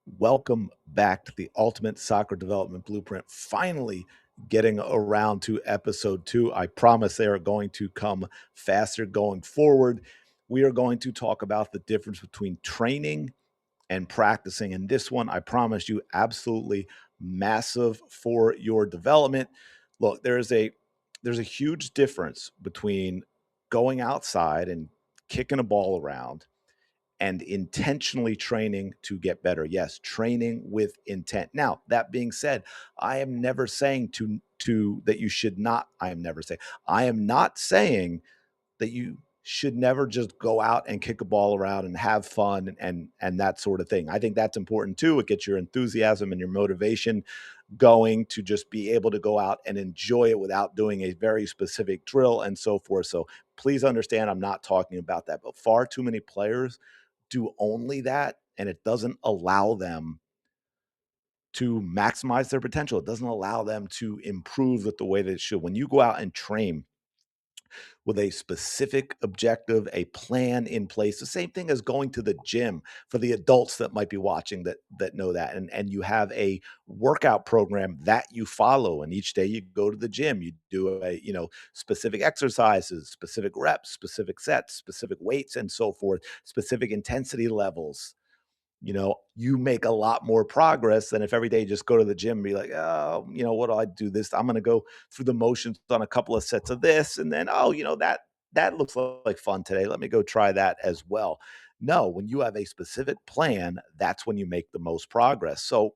Welcome back to the Ultimate Soccer Development Blueprint. Finally, getting around to episode 2. I promise they are going to come faster going forward. We are going to talk about the difference between training and practicing. And this one, I promise you, absolutely massive for your development. Look, there's a huge difference between going outside and kicking a ball around and intentionally training to get better. Yes, training with intent. Now, that being said, I am never saying to that you should not. I am not saying that you should never just go out and kick a ball around and have fun and that sort of thing. I think that's important too. It gets your enthusiasm and your motivation going to just be able to go out and enjoy it without doing a very specific drill and so forth. So please understand, I'm not talking about that, but far too many players do only that, and it doesn't allow them to maximize their potential. It doesn't allow them to improve it the way that it should. When you go out and train with a specific objective, a plan in place. The same thing as going to the gym for the adults that might be watching that know that. And you have a workout program that you follow. And each day you go to the gym, you do specific exercises, specific reps, specific sets, specific weights, and so forth, specific intensity levels. You make a lot more progress than if every day you just go to the gym and be like, oh, what do I do this? I'm going to go through the motions on a couple of sets of this. And then, oh, that looks like fun today. Let me go try that as well. No, when you have a specific plan, that's when you make the most progress. So,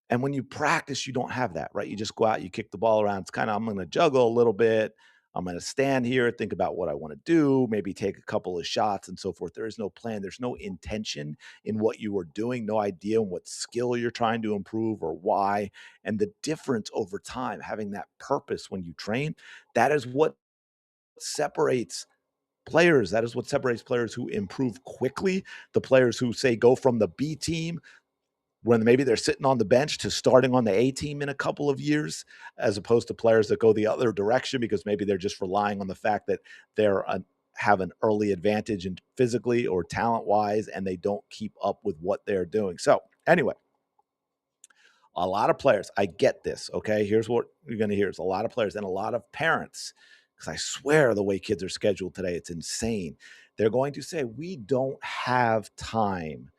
and when you practice, you don't have that, right? You just go out, you kick the ball around. It's kind of, I'm going to juggle a little bit. I'm going to stand here, think about what I want to do, maybe take a couple of shots and so forth. There is no plan. There's no intention in what you are doing, no idea on what skill you're trying to improve or why. And the difference over time, having that purpose when you train, that is what separates players. That is what separates players who improve quickly, the players who say go from the B team when maybe they're sitting on the bench to starting on the A team in a couple of years, as opposed to players that go the other direction because maybe they're just relying on the fact that have an early advantage in physically or talent wise, and they don't keep up with what they're doing. So anyway, a lot of players, I get this. Okay. Here's what you're going to hear is a lot of players and a lot of parents, because I swear the way kids are scheduled today, it's insane. They're going to say, we don't have time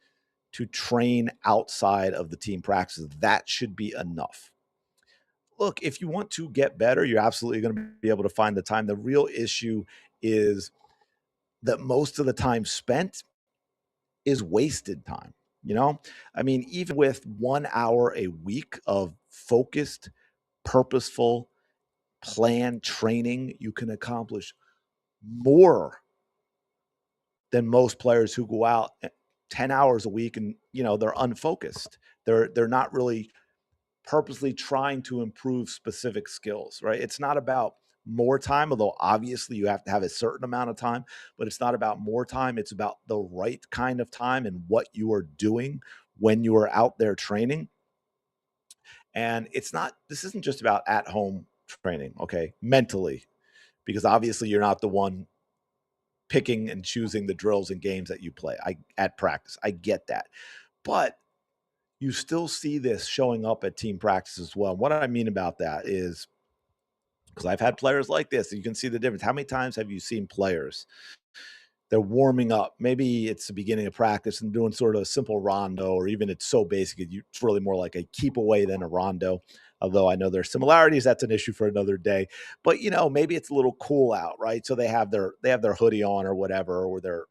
to train outside of the team practices. That should be enough. Look, if you want to get better, you're absolutely going to be able to find the time. The real issue is that most of the time spent is wasted time. You know, I mean, even with 1 hour a week of focused, purposeful, planned training, you can accomplish more than most players who go out 10 hours a week and, they're unfocused. They're not really purposely trying to improve specific skills, right? It's not about more time, although obviously you have to have a certain amount of time, but it's not about more time. It's about the right kind of time and what you are doing when you are out there training. And this isn't just about at home training, okay, mentally, because obviously you're not the one picking and choosing the drills and games that you play at practice. I get that. But you still see this showing up at team practice as well. And what I mean about that is because I've had players like this, and you can see the difference. How many times have you seen players? They're warming up. Maybe it's the beginning of practice and doing sort of a simple rondo, or even it's so basic, it's really more like a keep away than a rondo. Although I know there's similarities, that's an issue for another day. But maybe it's a little cool out, right? So they have their hoodie on or whatever, or their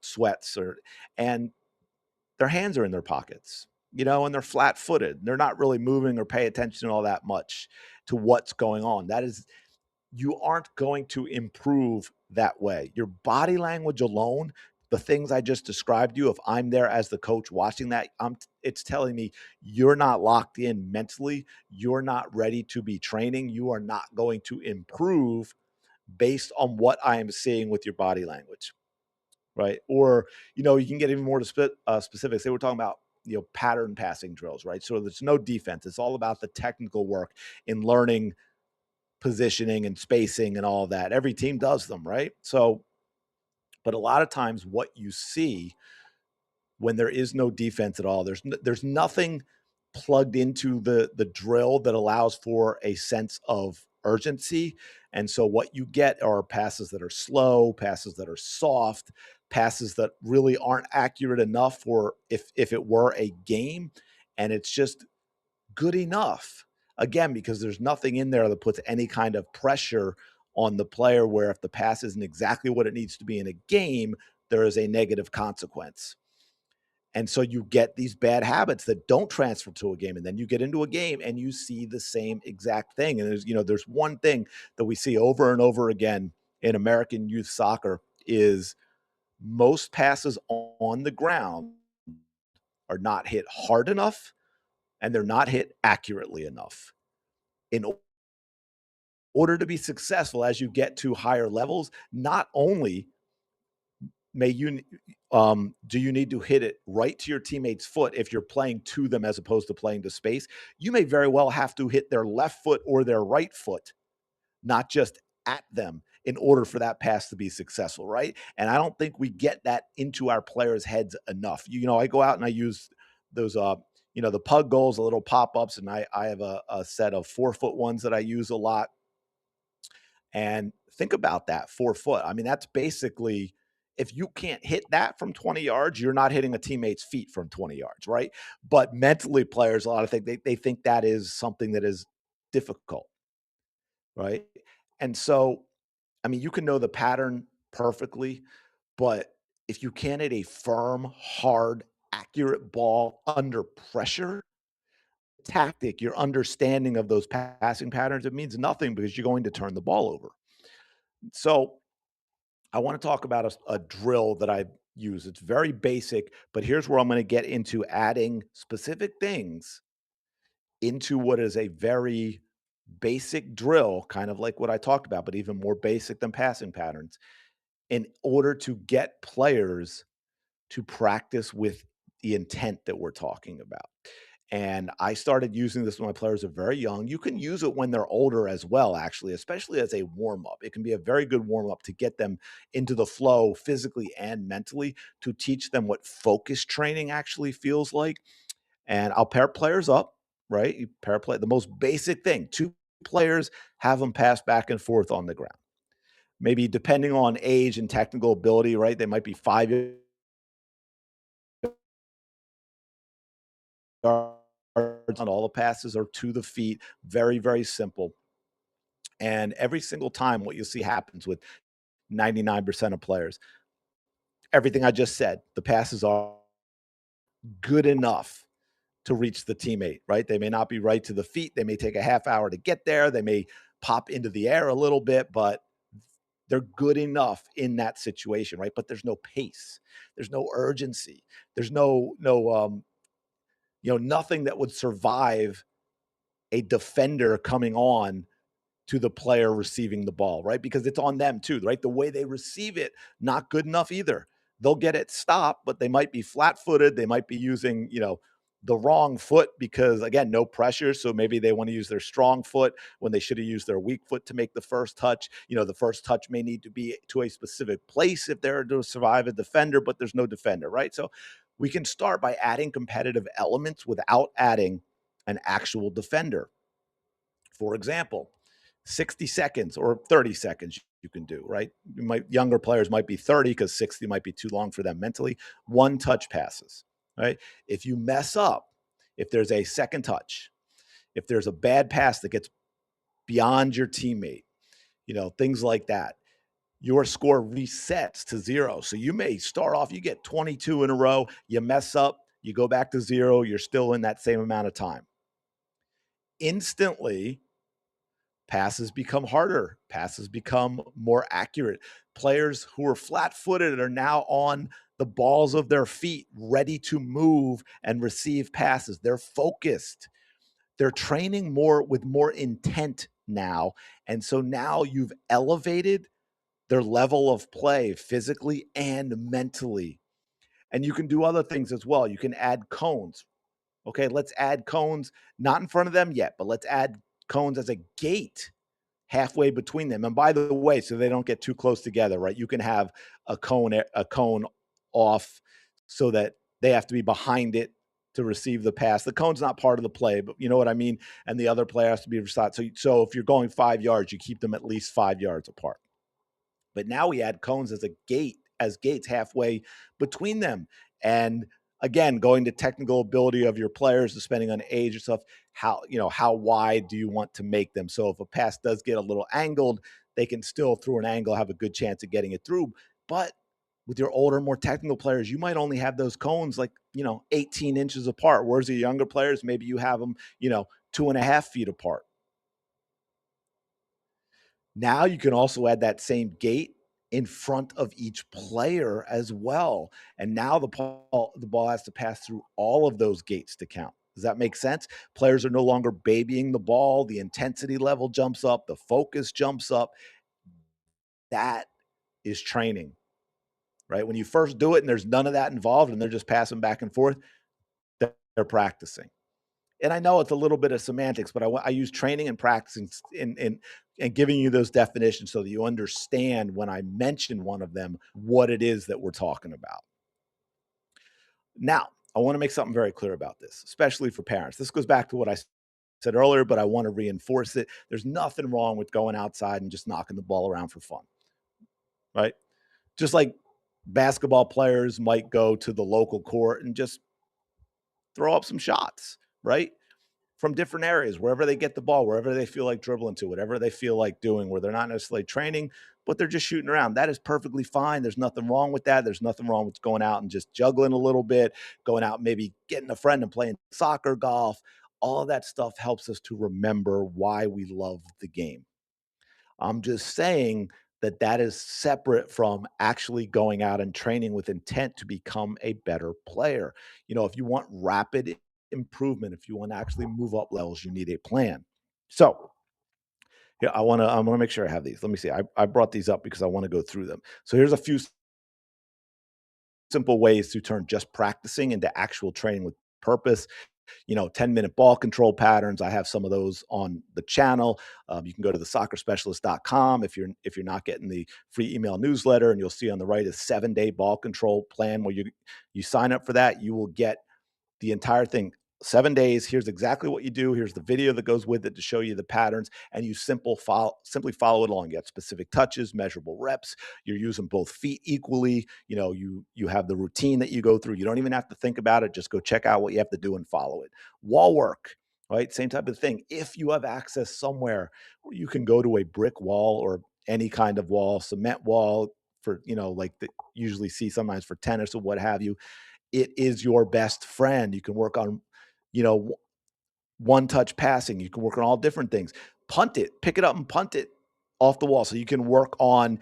sweats and their hands are in their pockets, and they're flat footed. They're not really moving or pay attention all that much to what's going on. You aren't going to improve that way. Your body language alone, the things I just described to you, if I'm there as the coach watching that, it's telling me you're not locked in mentally. You're not ready to be training. You are not going to improve based on what I am seeing with your body language. Right. Or, you can get even more specifics. They were talking about, pattern passing drills, right? So there's no defense. It's all about the technical work in learning positioning and spacing and all of that. Every team does them, right? So, but a lot of times what you see when there is no defense at all. There's nothing plugged into the drill that allows for a sense of urgency. And so what you get are passes that are slow, passes that are soft, passes that really aren't accurate enough for if it were a game, and it's just good enough. Again, because there's nothing in there that puts any kind of pressure on the player where if the pass isn't exactly what it needs to be in a game, there is a negative consequence. And so you get these bad habits that don't transfer to a game. And then you get into a game and you see the same exact thing. And there's one thing that we see over and over again in American youth soccer is most passes on the ground are not hit hard enough and they're not hit accurately enough. In order to be successful as you get to higher levels, not only may you do you need to hit it right to your teammate's foot if you're playing to them as opposed to playing to space. You may very well have to hit their left foot or their right foot, not just at them, in order for that pass to be successful, right? And I don't think we get that into our players' heads enough. I go out and I use those the pug goals, the little pop-ups, and I have a set of 4-foot ones that I use a lot. And think about that 4 foot. I mean, that's basically, if you can't hit that from 20 yards, you're not hitting a teammate's feet from 20 yards, right? But mentally, players, a lot of things, they think that is something that is difficult, right? And so, I mean, you can know the pattern perfectly, but if you can't hit a firm, hard, accurate ball under pressure, tactic, your understanding of those passing patterns, it means nothing because you're going to turn the ball over. So I want to talk about a drill that I use. It's very basic, but here's where I'm going to get into adding specific things into what is a very basic drill, kind of like what I talked about, but even more basic than passing patterns, in order to get players to practice with the intent that we're talking about. And I started using this when my players are very young. You can use it when they're older as well, actually, especially as a warm up. It can be a very good warm up to get them into the flow physically and mentally, to teach them what focus training actually feels like. And I'll pair players up, right? You pair play the most basic thing. Two players, have them pass back and forth on the ground. Maybe depending on age and technical ability, right? They might be 5 yards on all the passes are to the feet. Very, very simple. And every single time, what you'll see happens with 99% of players, everything I just said, the passes are good enough to reach the teammate, right? They may not be right to the feet. They may take a half hour to get there. They may pop into the air a little bit, but they're good enough in that situation, right? But there's no pace. There's no urgency. There's nothing that would survive a defender coming on to the player receiving the ball, right? Because it's on them too, right? The way they receive it, not good enough either. They'll get it stopped, but they might be flat footed. They might be using, the wrong foot because, again, no pressure. So maybe they want to use their strong foot when they should have used their weak foot to make the first touch. The first touch may need to be to a specific place if they're to survive a defender, but there's no defender, right? So we can start by adding competitive elements without adding an actual defender. For example, 60 seconds or 30 seconds you can do, right? Younger players might be 30 because 60 might be too long for them mentally. One touch passes, right? If you mess up, if there's a second touch, if there's a bad pass that gets beyond your teammate, things like that, your score resets to 0. So you may start off, you get 22 in a row, you mess up, you go back to 0, you're still in that same amount of time. Instantly, passes become harder, passes become more accurate. Players who are flat-footed are now on the balls of their feet, ready to move and receive passes. They're focused. They're training more with more intent now. And so now you've elevated their level of play physically and mentally. And you can do other things as well. You can add cones. Okay, let's add cones, not in front of them yet, but let's add cones as a gate halfway between them. And by the way, so they don't get too close together, right? You can have a cone off so that They have to be behind it to receive the pass. The cone's not part of the play, but you know what I mean? And the other player has to be beside. So if you're going 5 yards, you keep them at least 5 yards apart. But now we add cones as a gate, as gates halfway between them. And again, going to technical ability of your players, depending on age and stuff, how wide do you want to make them? So if a pass does get a little angled, they can still, through an angle, have a good chance of getting it through. But with your older, more technical players, you might only have those cones 18 inches apart. Whereas the younger players, maybe you have them, 2.5 feet apart. Now you can also add that same gate in front of each player as well. And now the ball has to pass through all of those gates to count. Does that make sense? Players are no longer babying the ball. The intensity level jumps up. The focus jumps up. That is training, right? When you first do it and there's none of that involved and they're just passing back and forth, they're practicing. And I know it's a little bit of semantics, but I use training and practicing and giving you those definitions so that you understand when I mention one of them, what it is that we're talking about. Now, I want to make something very clear about this, especially for parents. This goes back to what I said earlier, but I want to reinforce it. There's nothing wrong with going outside and just knocking the ball around for fun, right? Just like basketball players might go to the local court and just throw up some shots, right? From different areas, wherever they get the ball, wherever they feel like dribbling to, whatever they feel like doing, where they're not necessarily training, but they're just shooting around. That is perfectly fine. There's nothing wrong with that. There's nothing wrong with going out and just juggling a little bit, going out, maybe getting a friend and playing soccer, golf. All of that stuff helps us to remember why we love the game. I'm just saying that that is separate from actually going out and training with intent to become a better player. If you want rapid improvement, if you want to actually move up levels, you need a plan. So, yeah, I want to make sure I have these. Let me see. I brought these up because I want to go through them. So here's a few simple ways to turn just practicing into actual training with purpose. 10-minute ball control patterns. I have some of those on the channel. You can go to thesoccerspecialist.com if you're not getting the free email newsletter, and you'll see on the right a 7-day ball control plan where you sign up for that. You will get the entire thing. 7 days. Here's exactly what you do. Here's the video that goes with it to show you the patterns, and you simply follow it along. You have specific touches, measurable reps. You're using both feet equally. You have the routine that you go through. You don't even have to think about it. Just go check out what you have to do and follow it. Wall work, right? Same type of thing. If you have access somewhere where you can go to a brick wall or any kind of wall, cement wall for, like the usually see sometimes for tennis or what have you, it is your best friend. You can work on, one touch passing. You can work on all different things. Punt it, pick it up and punt it off the wall. So you can work on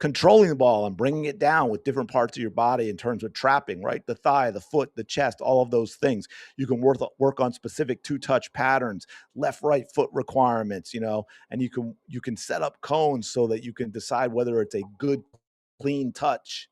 controlling the ball and bringing it down with different parts of your body in terms of trapping, right? The thigh, the foot, the chest, all of those things. You can work on specific two-touch patterns, left, right foot requirements, and you can set up cones so that you can decide whether it's a good, clean touch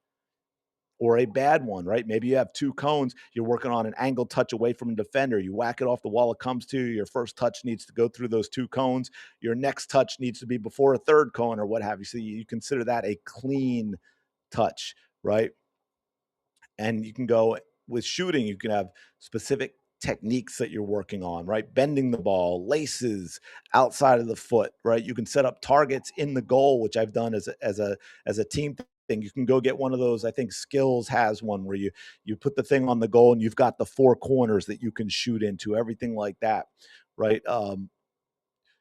or a bad one, right? Maybe you have two cones, you're working on an angled touch away from a defender. You whack it off the wall, it comes to you. Your first touch needs to go through those two cones. Your next touch needs to be before a third cone or what have you. So you consider that a clean touch, right? And you can go with shooting, you can have specific techniques that you're working on, right? Bending the ball, laces outside of the foot, right? You can set up targets in the goal, which I've done as a team thing. You can go get one of those. I think Skills has one where you put the thing on the goal and you've got the four corners that you can shoot into, everything like that, right?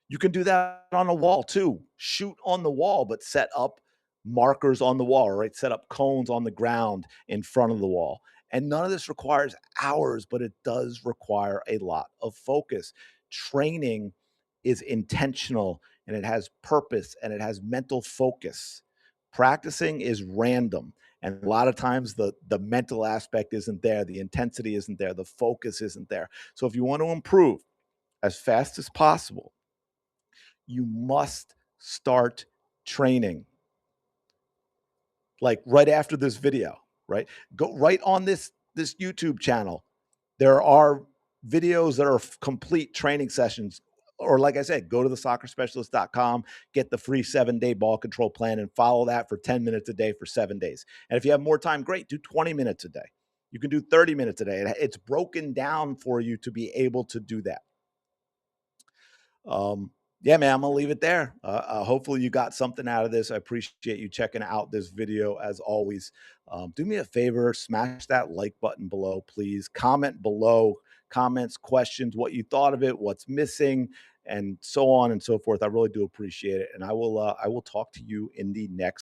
You can do that on a wall too. Shoot on the wall, but set up markers on the wall, right? Set up cones on the ground in front of the wall. And none of this requires hours, but it does require a lot of focus. Training is intentional and it has purpose and it has mental focus. Practicing is random. And a lot of times the mental aspect isn't there, the intensity isn't there, the focus isn't there. So if you want to improve as fast as possible, you must start training like right after this video, right? Go right on this YouTube channel. There are videos that are complete training sessions. Or like I said, go to thesoccerspecialist.com, get the free 7-day ball control plan and follow that for 10 minutes a day for 7 days. And if you have more time, great, do 20 minutes a day. You can do 30 minutes a day. It's broken down for you to be able to do that. Yeah, man, I'm gonna leave it there. Hopefully, you got something out of this. I appreciate you checking out this video as always. Do me a favor, smash that like button below, please. Comment below, comments, questions, what you thought of it, what's missing, and so on and so forth. I really do appreciate it, and I will talk to you in the next.